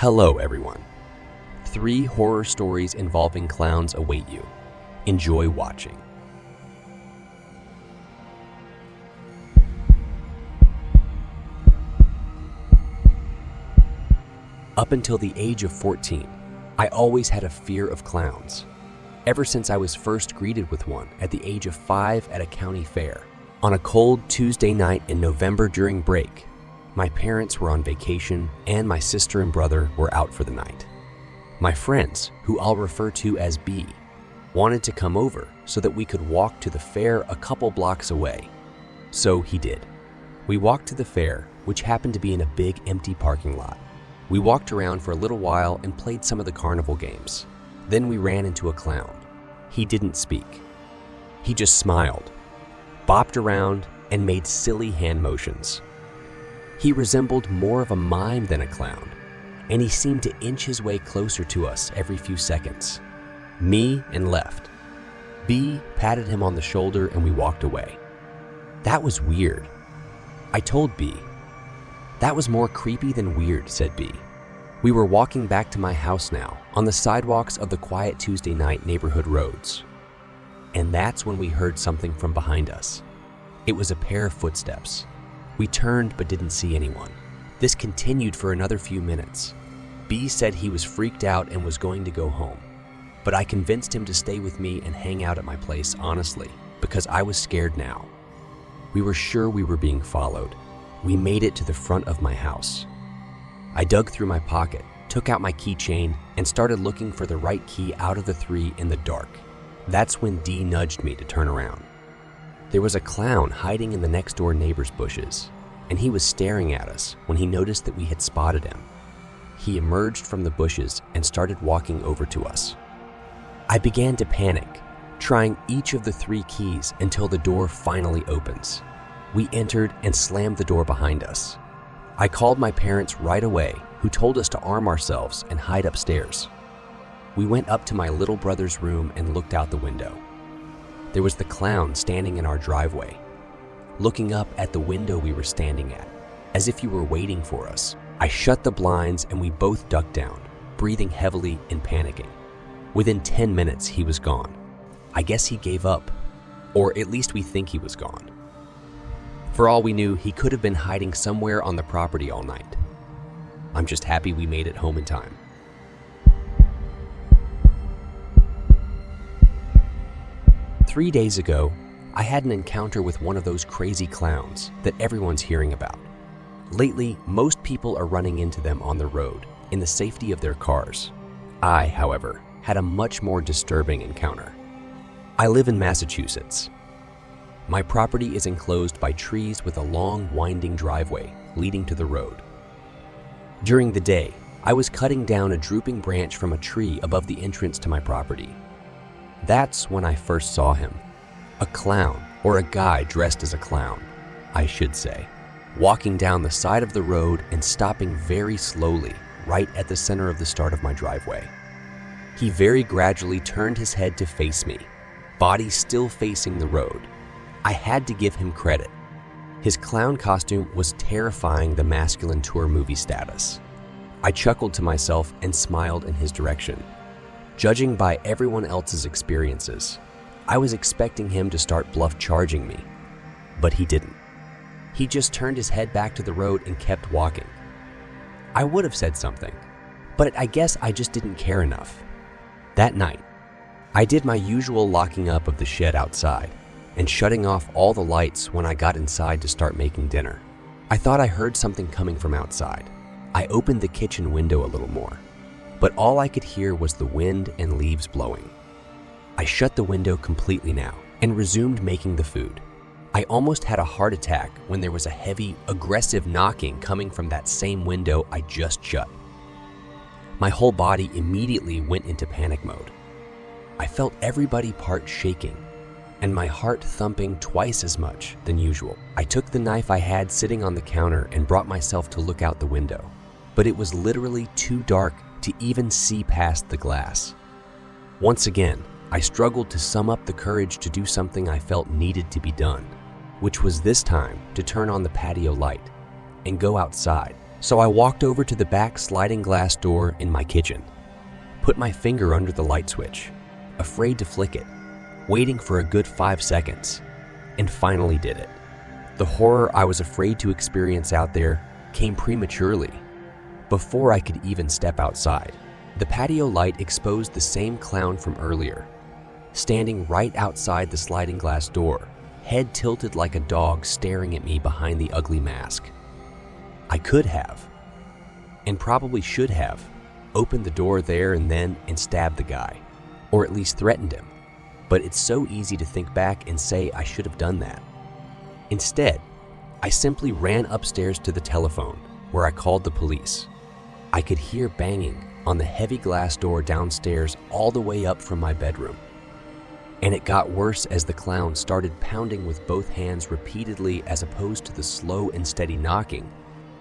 Hello, everyone. 3 horror stories involving clowns await you. Enjoy watching. Up until the age of 14, I always had a fear of clowns. Ever since I was first greeted with one at the age of 5 at a county fair. On a cold Tuesday night in November during break, my parents were on vacation and my sister and brother were out for the night. My friends, who I'll refer to as B, wanted to come over so that we could walk to the fair a couple blocks away. So he did. We walked to the fair, which happened to be in a big empty parking lot. We walked around for a little while and played some of the carnival games. Then we ran into a clown. He didn't speak. He just smiled, bopped around, and made silly hand motions. He resembled more of a mime than a clown, and he seemed to inch his way closer to us every few seconds. Me and left. B patted him on the shoulder and we walked away. That was weird. I told B. That was more creepy than weird, said B. We were walking back to my house now, on the sidewalks of the quiet Tuesday night neighborhood roads. And that's when we heard something from behind us. It was a pair of footsteps. We turned but didn't see anyone. This continued for another few minutes. B said he was freaked out and was going to go home. But I convinced him to stay with me and hang out at my place honestly, because I was scared now. We were sure we were being followed. We made it to the front of my house. I dug through my pocket, took out my keychain, and started looking for the right key out of the 3 in the dark. That's when D nudged me to turn around. There was a clown hiding in the next door neighbor's bushes, and he was staring at us when he noticed that we had spotted him. He emerged from the bushes and started walking over to us. I began to panic, trying each of the 3 keys until the door finally opens. We entered and slammed the door behind us. I called my parents right away, who told us to arm ourselves and hide upstairs. We went up to my little brother's room and looked out the window. There was the clown standing in our driveway, looking up at the window we were standing at, as if he were waiting for us. I shut the blinds and we both ducked down, breathing heavily and panicking. Within 10 minutes, he was gone. I guess he gave up, or at least we think he was gone. For all we knew, he could have been hiding somewhere on the property all night. I'm just happy we made it home in time. 3 days ago, I had an encounter with one of those crazy clowns that everyone's hearing about. Lately, most people are running into them on the road in the safety of their cars. I, however, had a much more disturbing encounter. I live in Massachusetts. My property is enclosed by trees with a long, winding driveway leading to the road. During the day, I was cutting down a drooping branch from a tree above the entrance to my property. That's when I first saw him. A clown, or a guy dressed as a clown, I should say, walking down the side of the road and stopping very slowly right at the center of the start of my driveway. He very gradually turned his head to face me, body still facing the road. I had to give him credit. His clown costume was terrifying the masculine tour movie status. I chuckled to myself and smiled in his direction. Judging by everyone else's experiences, I was expecting him to start bluff charging me, but he didn't. He just turned his head back to the road and kept walking. I would have said something, but I guess I just didn't care enough. That night, I did my usual locking up of the shed outside and shutting off all the lights when I got inside to start making dinner. I thought I heard something coming from outside. I opened the kitchen window a little more, but all I could hear was the wind and leaves blowing. I shut the window completely now and resumed making the food. I almost had a heart attack when there was a heavy, aggressive knocking coming from that same window I just shut. My whole body immediately went into panic mode. I felt every body part shaking and my heart thumping twice as much than usual. I took the knife I had sitting on the counter and brought myself to look out the window, but it was literally too dark to even see past the glass. Once again, I struggled to sum up the courage to do something I felt needed to be done, which was this time to turn on the patio light and go outside So I walked over to the back sliding glass door in my kitchen, put my finger under the light switch, afraid to flick it, waiting for a good 5 seconds, and finally did it. The horror I was afraid to experience out there came prematurely, before I could even step outside. The patio light exposed the same clown from earlier, standing right outside the sliding glass door, head tilted like a dog staring at me behind the ugly mask. I could have, and probably should have, opened the door there and then and stabbed the guy, or at least threatened him. But it's so easy to think back and say I should have done that. Instead, I simply ran upstairs to the telephone, where I called the police. I could hear banging on the heavy glass door downstairs all the way up from my bedroom. And it got worse as the clown started pounding with both hands repeatedly as opposed to the slow and steady knocking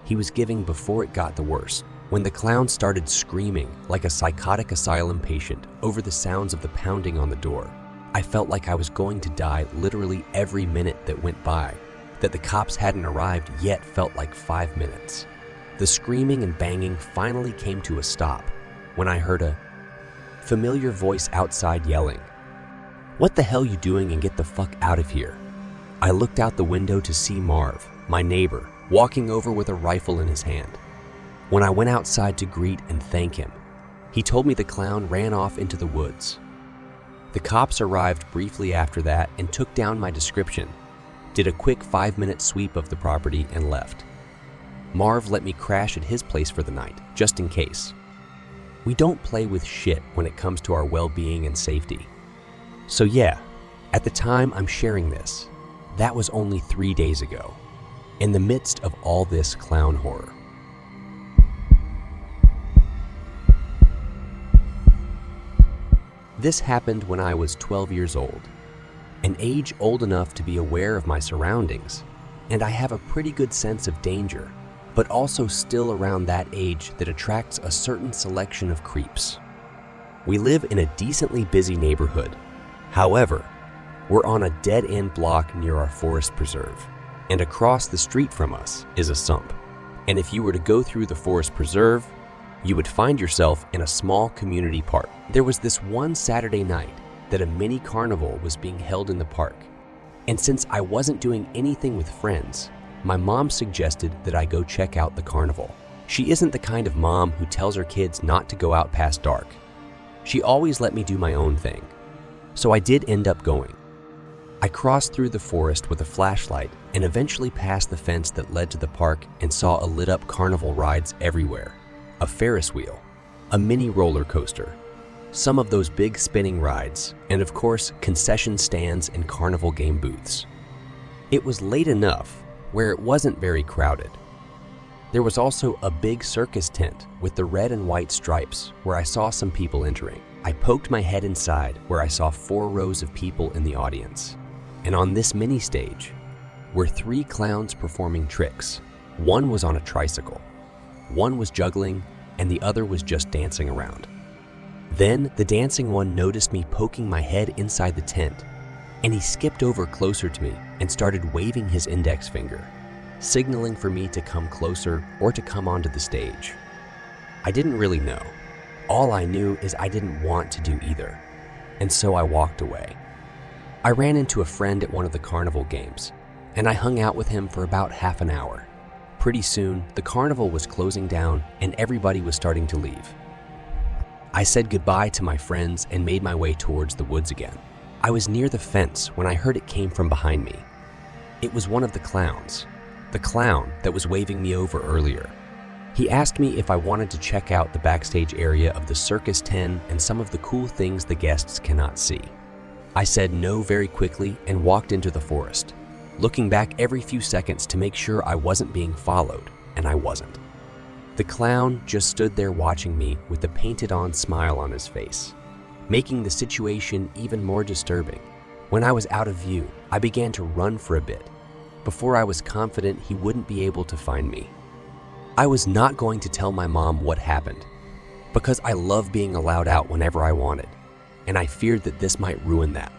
he was giving before it got the worst. When the clown started screaming like a psychotic asylum patient over the sounds of the pounding on the door, I felt like I was going to die literally every minute that went by. That the cops hadn't arrived yet felt like 5 minutes. The screaming and banging finally came to a stop when I heard a familiar voice outside yelling, "What the hell you doing and get the fuck out of here?" I looked out the window to see Marv, my neighbor, walking over with a rifle in his hand. When I went outside to greet and thank him, he told me the clown ran off into the woods. The cops arrived briefly after that and took down my description, did a quick 5-minute sweep of the property and left. Marv let me crash at his place for the night, just in case. We don't play with shit when it comes to our well-being and safety. So yeah, at the time I'm sharing this, that was only 3 days ago, in the midst of all this clown horror. This happened when I was 12 years old, an age old enough to be aware of my surroundings, and I have a pretty good sense of danger, but also still around that age that attracts a certain selection of creeps. We live in a decently busy neighborhood. However, we're on a dead-end block near our forest preserve, and across the street from us is a sump. And if you were to go through the forest preserve, you would find yourself in a small community park. There was this one Saturday night that a mini carnival was being held in the park. And since I wasn't doing anything with friends, my mom suggested that I go check out the carnival. She isn't the kind of mom who tells her kids not to go out past dark. She always let me do my own thing. So I did end up going. I crossed through the forest with a flashlight and eventually passed the fence that led to the park and saw a lit-up carnival rides everywhere. A Ferris wheel, a mini roller coaster, some of those big spinning rides, and of course, concession stands and carnival game booths. It was late enough where it wasn't very crowded. There was also a big circus tent with the red and white stripes where I saw some people entering. I poked my head inside where I saw 4 rows of people in the audience. And on this mini stage were 3 clowns performing tricks. One was on a tricycle, one was juggling, and the other was just dancing around. Then the dancing one noticed me poking my head inside the tent, and he skipped over closer to me and started waving his index finger, signaling for me to come closer or to come onto the stage. I didn't really know. All I knew is I didn't want to do either, and so I walked away. I ran into a friend at one of the carnival games, and I hung out with him for about half an hour. Pretty soon, the carnival was closing down and everybody was starting to leave. I said goodbye to my friends and made my way towards the woods again. I was near the fence when I heard it came from behind me. It was one of the clowns, the clown that was waving me over earlier. He asked me if I wanted to check out the backstage area of the Circus 10 and some of the cool things the guests cannot see. I said no very quickly and walked into the forest, looking back every few seconds to make sure I wasn't being followed, and I wasn't. The clown just stood there watching me with a painted-on smile on his face, making the situation even more disturbing. When I was out of view, I began to run for a bit, before I was confident he wouldn't be able to find me. I was not going to tell my mom what happened, because I love being allowed out whenever I wanted, and I feared that this might ruin that.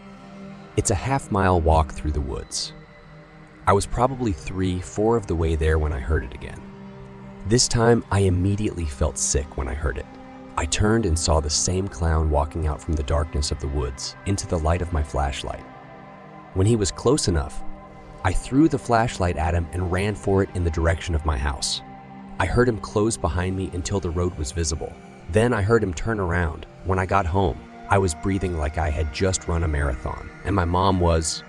It's a half-mile walk through the woods. I was probably 3-4 of the way there when I heard it again. This time, I immediately felt sick when I heard it. I turned and saw the same clown walking out from the darkness of the woods into the light of my flashlight. When he was close enough, I threw the flashlight at him and ran for it in the direction of my house. I heard him close behind me until the road was visible. Then I heard him turn around. When I got home, I was breathing like I had just run a marathon, and my mom was,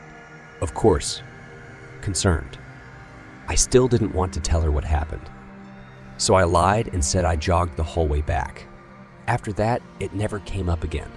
of course, concerned. I still didn't want to tell her what happened, so I lied and said I jogged the whole way back. After that, it never came up again.